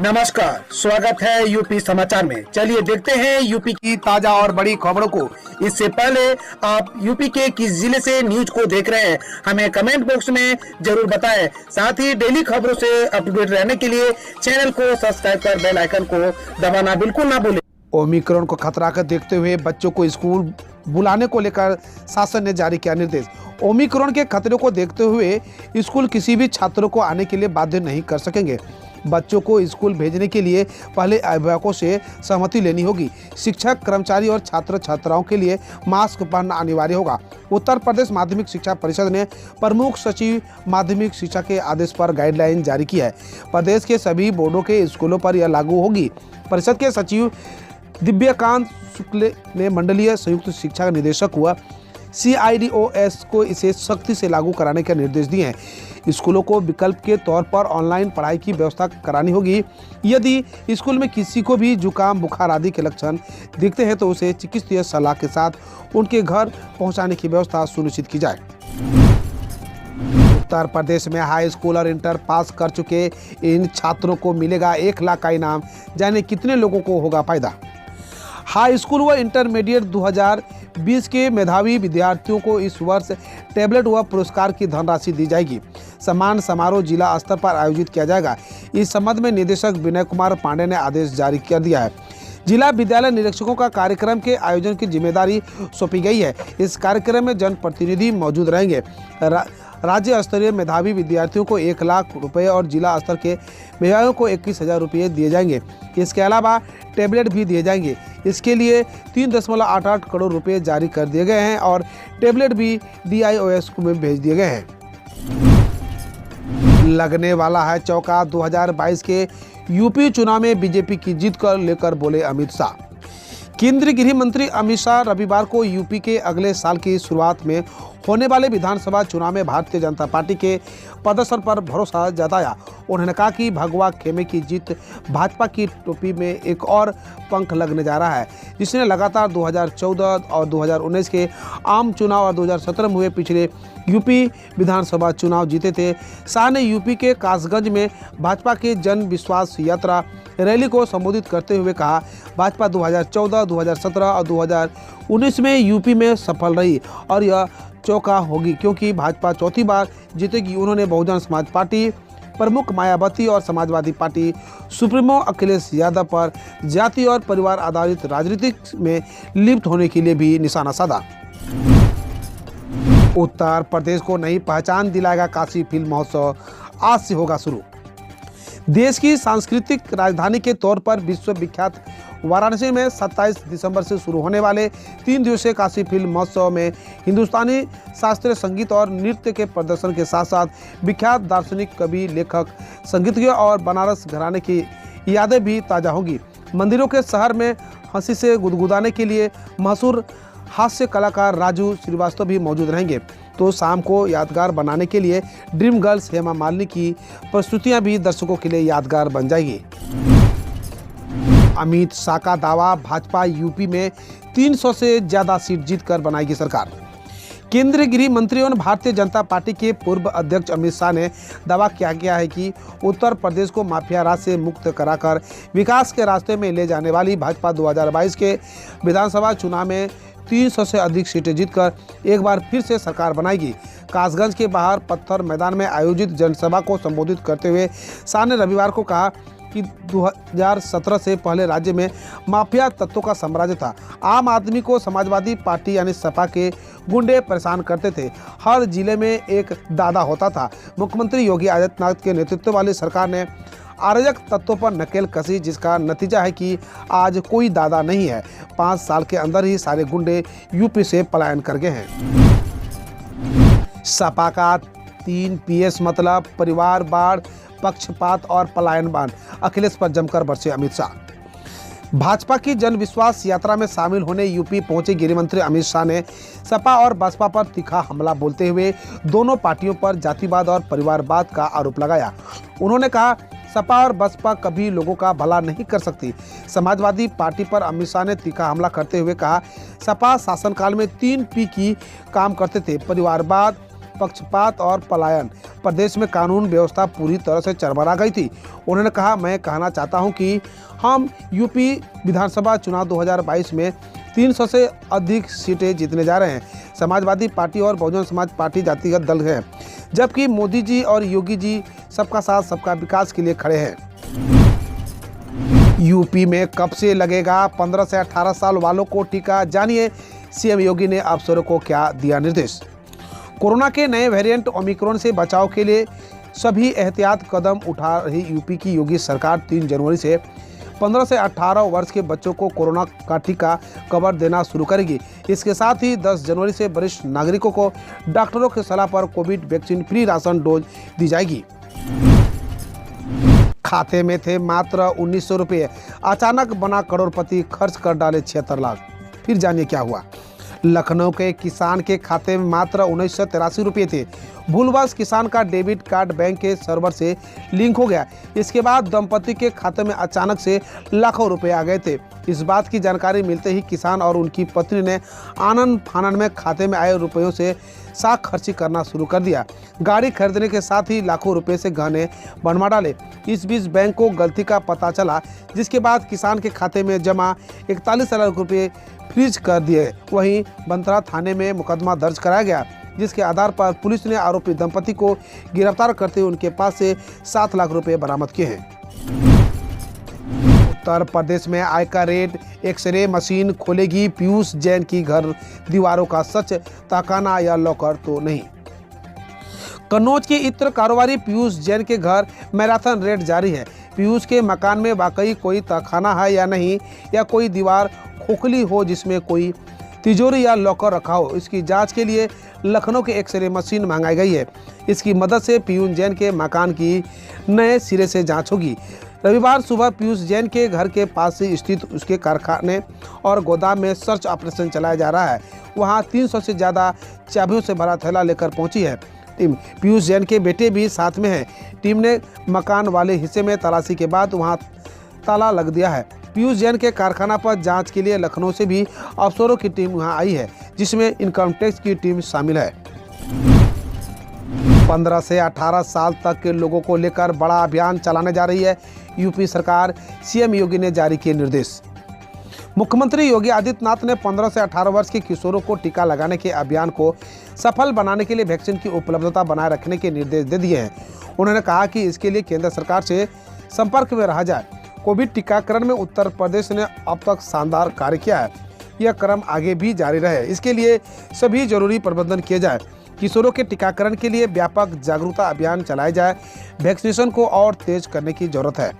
नमस्कार, स्वागत है यूपी समाचार में। चलिए देखते हैं यूपी की ताजा और बड़ी खबरों को। इससे पहले आप यूपी के किस जिले से न्यूज को देख रहे हैं, हमें कमेंट बॉक्स में जरूर बताएं। साथ ही डेली खबरों से अपडेट रहने के लिए चैनल को सब्सक्राइब कर बेल आइकन को दबाना बिल्कुल ना भूलें। ओमिक्रॉन को खतरा कर देखते हुए बच्चों को स्कूल बुलाने को लेकर शासन ने जारी किया निर्देश। ओमिक्रॉन के खतरे को देखते हुए स्कूल किसी भी छात्रों को आने के लिए बाध्य नहीं कर सकेंगे। बच्चों को स्कूल भेजने के लिए पहले अभिभावकों से सहमति लेनी होगी। शिक्षक, कर्मचारी और छात्र छात्राओं के लिए मास्क पहनना अनिवार्य होगा। उत्तर प्रदेश माध्यमिक शिक्षा परिषद ने प्रमुख सचिव माध्यमिक शिक्षा के आदेश पर गाइडलाइन जारी की है। प्रदेश के सभी बोर्डों के स्कूलों पर यह लागू होगी। परिषद के सचिव दिव्यकांत शुक्ल ने मंडलीय संयुक्त शिक्षा निदेशक हुआ CIDOS को इसे सख्ती से लागू कराने के निर्देश दिए हैं। स्कूलों को विकल्प के तौर पर ऑनलाइन पढ़ाई की व्यवस्था करानी होगी। यदि स्कूल में किसी को भी जुकाम, बुखार आदि के लक्षण दिखते हैं तो उसे चिकित्सकीय सलाह के साथ उनके घर पहुंचाने की व्यवस्था सुनिश्चित की जाए। उत्तर प्रदेश में हाई स्कूल और इंटर पास कर चुके इन छात्रों को मिलेगा 1 लाख का इनाम। जाने कितने लोगों को होगा फायदा। हाई स्कूल व इंटरमीडिएट 2020 के मेधावी विद्यार्थियों को इस वर्ष टैबलेट व पुरस्कार की धनराशि दी जाएगी। सम्मान समारोह जिला स्तर पर आयोजित किया जाएगा। इस संबंध में निदेशक विनय कुमार पांडे ने आदेश जारी कर दिया है। जिला विद्यालय निरीक्षकों का कार्यक्रम के आयोजन की जिम्मेदारी सौंपी गई है। इस कार्यक्रम में जनप्रतिनिधि मौजूद रहेंगे। राज्य स्तरीय मेधावी विद्यार्थियों को 1 लाख रुपए और जिला स्तर के मेधावियों को 21,000 रुपये दिए जाएंगे। इसके अलावा टैबलेट भी दिए जाएंगे। इसके लिए 3.88 करोड़ रुपए जारी कर दिए गए हैं और टैबलेट भी DIOS को में भेज दिए गए हैं। लगने वाला है चौका। 2022 के यूपी चुनाव में बीजेपी की जीत को लेकर बोले अमित शाह। केंद्रीय गृह मंत्री अमित शाह रविवार को यूपी के अगले साल की शुरुआत में होने वाले विधानसभा चुनाव में भारतीय जनता पार्टी के प्रदर्शन पर भरोसा जताया। उन्होंने कहा कि भगवा खेमे की जीत भाजपा की टोपी में एक और पंख लगने जा रहा है, जिसने लगातार 2014 और 2019 के आम चुनाव और 2017 में हुए पिछले यूपी विधानसभा चुनाव जीते थे। शाह ने यूपी के कासगंज में भाजपा के जन विश्वास यात्रा रैली को संबोधित करते हुए कहा, भाजपा 2014, 2017 और 2019 में यूपी में सफल रही और यह चौका होगी क्योंकि भाजपा चौथी बार जीतेगी। उन्होंने बहुजन समाज पार्टी प्रमुख मायावती और समाजवादी पार्टी सुप्रीमो अखिलेश यादव पर जाति और परिवार आधारित राजनीति में लिप्त होने के लिए भी निशाना साधा। उत्तर प्रदेश को नई पहचान दिलाएगा काशी फिल्म महोत्सव, आज से होगा शुरू। देश की सांस्कृतिक राजधानी के तौर पर विश्वविख्यात वाराणसी में 27 दिसंबर से शुरू होने वाले 3 दिवसीय काशी फिल्म महोत्सव में हिंदुस्तानी शास्त्रीय संगीत और नृत्य के प्रदर्शन के साथ साथ विख्यात दार्शनिक, कवि, लेखक, संगीतज्ञ और बनारस घराने की यादें भी ताज़ा होंगी। मंदिरों के शहर में हंसी से गुदगुदाने के लिए मशहूर हास्य कलाकार राजू श्रीवास्तव भी मौजूद रहेंगे। तो शाम को यादगार बनाने के लिए ड्रीम गर्ल्स हेमा मालिनी की प्रस्तुतियां भी दर्शकों के लिए यादगार बन जाएगी। अमित शाह का दावा, भाजपा यूपी में 300 से ज्यादा सीट जीतकर बनाएगी सरकार। केंद्रीय गृह मंत्री और भारतीय जनता पार्टी के पूर्व अध्यक्ष अमित शाह ने दावा किया है कि उत्तर प्रदेश को माफिया राज से मुक्त कराकर विकास के रास्ते में ले जाने वाली भाजपा 2022 के विधानसभा चुनाव में 300 से अधिक सीटें जीतकर एक बार फिर से सरकार बनाएगी। कासगंज के बाहर पत्थर मैदान में आयोजित जनसभा को संबोधित करते हुए शाह ने रविवार को कहा कि 2017 से पहले राज्य में माफिया तत्वों का साम्राज्य था। आम आदमी को समाजवादी पार्टी यानी सपा के गुंडे परेशान करते थे। हर जिले में एक दादा होता था। मुख्यमंत्री योगी आदित्यनाथ के नेतृत्व वाली सरकार ने अराजक तत्वों पर नकेल कसी, जिसका नतीजा है कि आज कोई दादा नहीं है। 5 साल के अंदर ही सारे गुंडे यूपी से पलायन कर गए हैं। सपा का 3 PS मतलब परिवारवाद, पक्षपात और पलायन बांध। अखिलेश पर जमकर बरसे अमित शाह। भाजपा की जन विश्वास यात्रा में शामिल होने यूपी पहुंचे गृह मंत्री अमित शाह ने सपा और बसपा पर तीखा हमला बोलते हुए दोनों पार्टियों पर जातिवाद और परिवारवाद का आरोप लगाया। उन्होंने कहा, सपा और बसपा कभी लोगों का भला नहीं कर सकती। समाजवादी पार्टी पर अमित शाह ने तीखा हमला करते हुए कहा, सपा शासनकाल में 3 P की काम करते थे, परिवारवाद, पक्षपात और पलायन प्रदेश में कानून व्यवस्था पूरी तरह से चरमरा गई थी। उन्होंने कहा, मैं कहना चाहता हूं कि हम यूपी विधानसभा चुनाव 2022 में 300 से अधिक सीटें जीतने जा रहे हैं। समाजवादी पार्टी और बहुजन समाज पार्टी जातिगत दल हैं, जबकि मोदी जी और योगी जी सबका साथ सबका विकास के लिए खड़े हैं। यूपी में कब से लगेगा 15 से 18 साल वालों को टीका, जानिए सीएम योगी ने अफसरों को क्या दिया निर्देश। कोरोना के नए वेरिएंट ओमिक्रॉन से बचाव के लिए सभी एहतियात कदम उठा रही यूपी की योगी सरकार 3 जनवरी से 15 से 18 वर्ष के बच्चों को कोरोना का टीका कवर देना शुरू करेगी। इसके साथ ही 10 जनवरी से वरिष्ठ नागरिकों को डॉक्टरों की सलाह पर covid vaccine free ration dose दी जाएगी। खाते में थे मात्र 1900 रुपये, अचानक बना करोड़पति, खर्च कर डाले 76 लाख। फिर जानिए क्या हुआ। लखनऊ के किसान के खाते में मात्र 1983 रुपये थे। भूलवश किसान का डेबिट कार्ड बैंक के सर्वर से लिंक हो गया। इसके बाद दंपति के खाते में अचानक से लाखों रुपए आ गए थे। इस बात की जानकारी मिलते ही किसान और उनकी पत्नी ने आनंद फानन में खाते में आए रुपयों से साख खर्ची करना शुरू कर दिया। गाड़ी खरीदने के साथ ही लाखों रुपए से गहने बनवा डाले। इस बीच बैंक को गलती का पता चला, जिसके बाद किसान के खाते में जमा 41 लाख रुपये फ्रीज कर दिए। वहीं बंतरा थाने में मुकदमा दर्ज कराया गया, जिसके आधार पर पुलिस ने आरोपी दंपति को गिरफ्तार करते हुए उनके पास से 7 लाख रुपए बरामद किए हैं। उत्तर प्रदेश में आयकर रेड एक्सरे मशीन खोलेगी पीयूष जैन की घर दीवारों का सच, तहखाना या लॉकर तो नहीं। कन्नौज के इत्र कारोबारी पीयूष जैन के घर मैराथन रेड जारी है। पीयूष के मकान में वाकई कोई तहखाना है या नहीं, या कोई दीवार खोखली हो जिसमें कोई तिजोरी या लॉकर रखा हो, इसकी जांच के लिए लखनऊ के एक्सरे मशीन मंगाई गई है। इसकी मदद से पीयूष जैन के मकान की नए सिरे से जांच होगी। रविवार सुबह पीयूष जैन के घर के पास से स्थित उसके कारखाने और गोदाम में सर्च ऑपरेशन चलाया जा रहा है। वहां 300 से ज़्यादा चाबियों से भरा थैला लेकर पहुंची है टीम। पीयूष जैन के बेटे भी साथ में हैं। टीम ने मकान वाले हिस्से में तलाशी के बाद वहां ताला लग दिया है। पीयूष जैन के कारखाना पर जांच के लिए लखनऊ से भी अफसरों की टीम वहां आई है, जिसमें इनकम टैक्स की टीम शामिल है। 15 से 18 साल तक के लोगों को लेकर बड़ा अभियान चलाने जा रही है यूपी सरकार। सीएम योगी ने जारी किए निर्देश। मुख्यमंत्री योगी आदित्यनाथ ने 15 से 18 वर्ष के किशोरों को टीका लगाने के अभियान को सफल बनाने के लिए वैक्सीन की उपलब्धता बनाए रखने के निर्देश दे दिए हैं। उन्होंने कहा कि इसके लिए केंद्र सरकार से संपर्क में रहा जाए। कोविड टीकाकरण में उत्तर प्रदेश ने अब तक शानदार कार्य किया है। यह क्रम आगे भी जारी रहे, इसके लिए सभी जरूरी प्रबंधन किए जाए। किशोरों के टीकाकरण के लिए व्यापक जागरूकता अभियान चलाए जाए। वैक्सीनेशन को और तेज करने की जरूरत है।